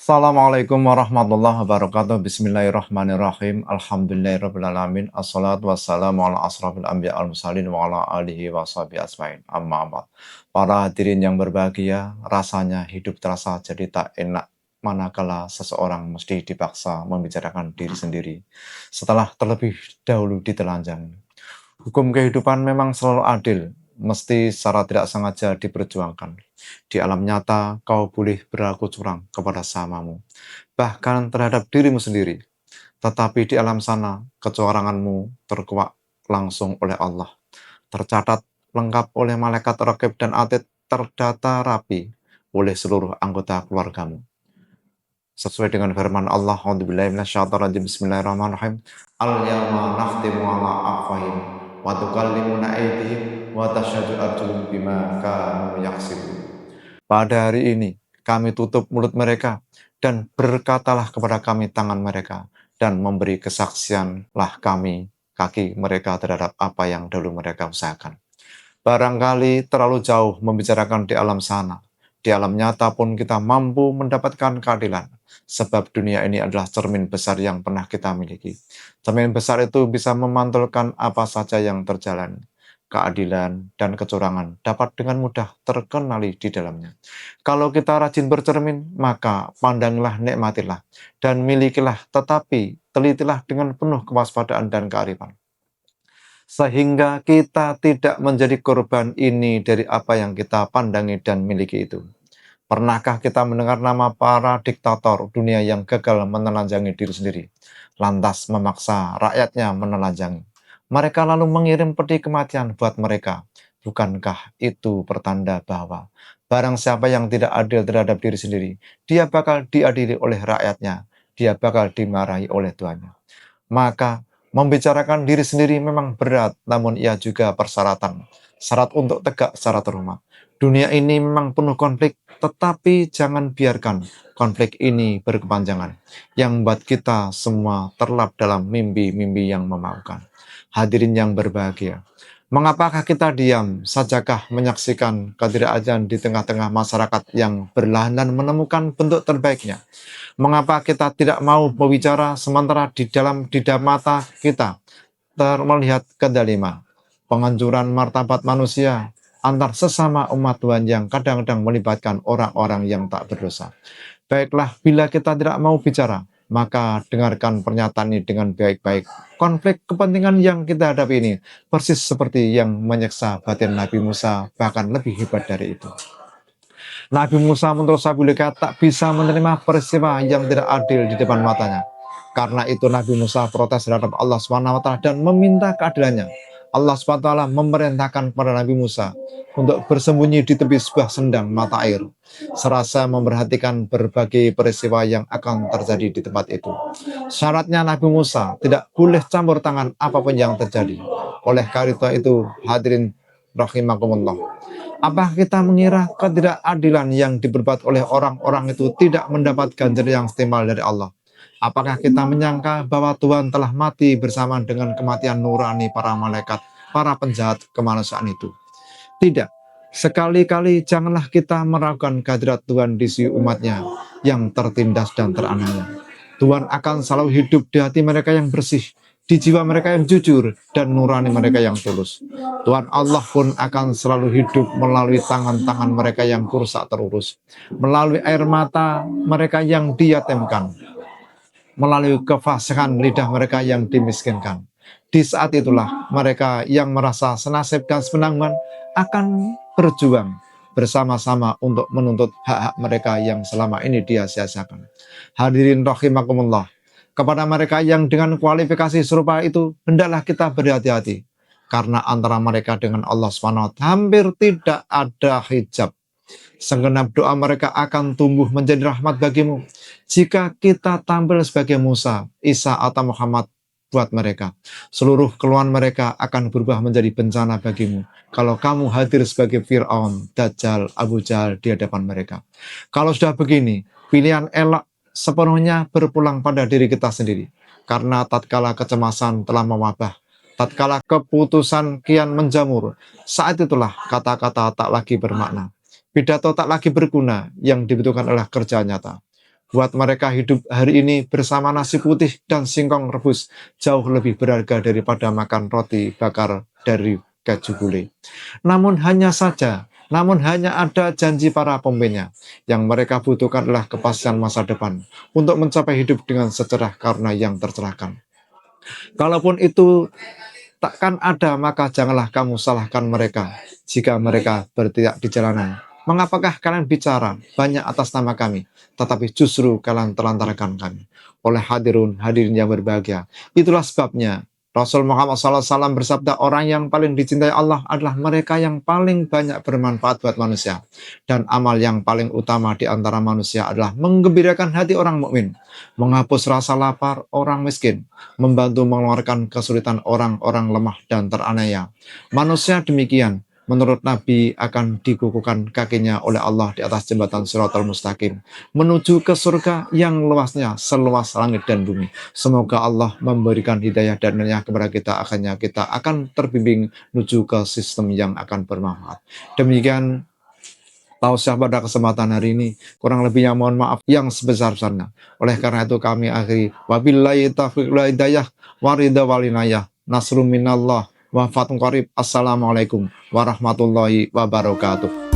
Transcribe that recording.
Assalamualaikum warahmatullahi wabarakatuh. Bismillahirrahmanirrahim. Alhamdulillahirrahmanirrahim. Assalatu wassalamu ala asrafil anbiya al-mursalin wa ala alihi wa sahbihi asma'in. Amma ba'd. Para hadirin yang berbahagia, rasanya hidup terasa jadi tak enak manakala seseorang mesti dipaksa membicarakan diri sendiri setelah terlebih dahulu ditelanjangi. Hukum kehidupan memang selalu adil, mesti secara tidak sengaja diperjuangkan. Di alam nyata, kau boleh berlaku curang kepada samamu, bahkan terhadap dirimu sendiri. Tetapi di alam sana, kecuranganmu terkuak langsung oleh Allah. Tercatat lengkap oleh malaikat raqib dan atid, terdata rapi oleh seluruh anggota keluargamu. Sesuai dengan firman Allah, A'udzubillahi minasyaitonirrajim, Bismillahirrahmanirrahim. Al-yawma nakhtimu ala afwahihim wa tukallimuna aydihim wa tashhadu arjuluhum bima kanu yaksibun. Pada hari ini kami tutup mulut mereka dan berkatalah kepada kami tangan mereka, dan memberi kesaksianlah kami kaki mereka terhadap apa yang dahulu mereka usahakan. Barangkali terlalu jauh membicarakan di alam sana. Di alam nyata pun kita mampu mendapatkan keadilan, sebab dunia ini adalah cermin besar yang pernah kita miliki. Cermin besar itu bisa memantulkan apa saja yang terjalani. Keadilan dan kecurangan dapat dengan mudah terkenali di dalamnya. Kalau kita rajin bercermin, maka pandanglah, nikmatilah, dan milikilah, tetapi telitilah dengan penuh kewaspadaan dan kearifan. Sehingga kita tidak menjadi korban ini dari apa yang kita pandangi dan miliki itu. Pernahkah kita mendengar nama para diktator dunia yang gagal menelanjangi diri sendiri, lantas memaksa rakyatnya menelanjangi? Mereka lalu mengirim peti kematian buat mereka. Bukankah itu pertanda bahwa barang siapa yang tidak adil terhadap diri sendiri, dia bakal diadili oleh rakyatnya, dia bakal dimarahi oleh Tuhannya. Maka membicarakan diri sendiri memang berat, namun ia juga persyaratan. Syarat untuk tegak secara terhormat. Dunia ini memang penuh konflik, tetapi jangan biarkan konflik ini berkepanjangan, yang membuat kita semua terlap dalam mimpi-mimpi yang memalukan. Hadirin yang berbahagia, mengapakah kita diam sajakah menyaksikan ketidakadilan di tengah-tengah masyarakat yang berlahan dan menemukan bentuk terbaiknya? Mengapa kita tidak mau berbicara sementara di dalam mata kita melihat kedaliman, penghancuran martabat manusia antar sesama umat Tuhan yang kadang-kadang melibatkan orang-orang yang tak berdosa? Baiklah, bila kita tidak mau bicara, maka dengarkan pernyataan ini dengan baik-baik. Konflik kepentingan yang kita hadapi ini persis seperti yang menyiksa batin Nabi Musa, bahkan lebih hebat dari itu. Nabi Musa menurut Sabulika tak bisa menerima peristiwa yang tidak adil di depan matanya. Karena itu Nabi Musa protes terhadap Allah SWT dan meminta keadilannya. Allah SWT memerintahkan kepada Nabi Musa untuk bersembunyi di tepi sebuah sendang mata air, serasa memperhatikan berbagai peristiwa yang akan terjadi di tempat itu. Syaratnya Nabi Musa tidak boleh campur tangan apapun yang terjadi. Oleh karena itu, hadirin rahimakumullah, apakah kita mengira ketidakadilan yang diperbuat oleh orang-orang itu tidak mendapat ganjaran yang istimewa dari Allah? Apakah kita menyangka bahwa Tuhan telah mati bersamaan dengan kematian nurani para malaikat, para penjahat kemanusiaan itu? Tidak. Sekali-kali janganlah kita meragukan kehadirat Tuhan di sisi umatnya yang tertindas dan teraniaya. Tuhan akan selalu hidup di hati mereka yang bersih, di jiwa mereka yang jujur, dan nurani mereka yang tulus. Tuhan Allah pun akan selalu hidup melalui tangan-tangan mereka yang kurus tak terurus, melalui air mata mereka yang diyatimkan, melalui kefasihan lidah mereka yang dimiskinkan. Di saat itulah mereka yang merasa senasib dan sepenanggungan akan berjuang bersama-sama untuk menuntut hak-hak mereka yang selama ini dia sia-siakan. Hadirin rahimakumullah, kepada mereka yang dengan kualifikasi serupa itu, hendaklah kita berhati-hati, karena antara mereka dengan Allah SWT hampir tidak ada hijab. Segenap doa mereka akan tumbuh menjadi rahmat bagimu jika kita tampil sebagai Musa, Isa, atau Muhammad buat mereka. Seluruh keluhan mereka akan berubah menjadi bencana bagimu kalau kamu hadir sebagai Fir'aun, Dajjal, Abu Jahal di hadapan mereka. Kalau sudah begini, pilihan elok sepenuhnya berpulang pada diri kita sendiri, karena tatkala kecemasan telah mewabah, tatkala keputusan kian menjamur, saat itulah kata-kata tak lagi bermakna, pidato tak lagi berguna, yang dibutuhkan adalah kerja nyata. Buat mereka hidup hari ini bersama nasi putih dan singkong rebus jauh lebih berharga daripada makan roti bakar dari keju gulai. Namun hanya ada janji para pemimpinnya. Yang mereka butuhkan adalah kepastian masa depan untuk mencapai hidup dengan secerah karena yang tercerahkan. Kalaupun itu takkan ada, maka janganlah kamu salahkan mereka jika mereka berteriak di jalanan. Mengapakah kalian bicara banyak atas nama kami, tetapi justru kalian telantarkan kami? Oleh hadirin yang berbahagia. Itulah sebabnya Rasul Muhammad SAW bersabda, orang yang paling dicintai Allah adalah mereka yang paling banyak bermanfaat buat manusia. Dan amal yang paling utama di antara manusia adalah menggembirakan hati orang mukmin, menghapus rasa lapar orang miskin, membantu mengeluarkan kesulitan orang-orang lemah dan teraniaya. Manusia demikian, menurut Nabi, akan dikukuhkan kakinya oleh Allah di atas jembatan Shiratal Mustaqim, menuju ke surga yang luasnya seluas langit dan bumi. Semoga Allah memberikan hidayah dan hidayah kepada kita, akhirnya kita akan terbimbing menuju ke sistem yang akan bermanfaat. Demikian tausiah pada kesempatan hari ini. Kurang lebihnya mohon maaf yang sebesar-besarnya. Oleh karena itu kami akhiri. Wabillahi taufiq wal hidayah waridha walinayah. Nasrum minallah wa fatun qarib. Assalamualaikum warahmatullahi wabarakatuh.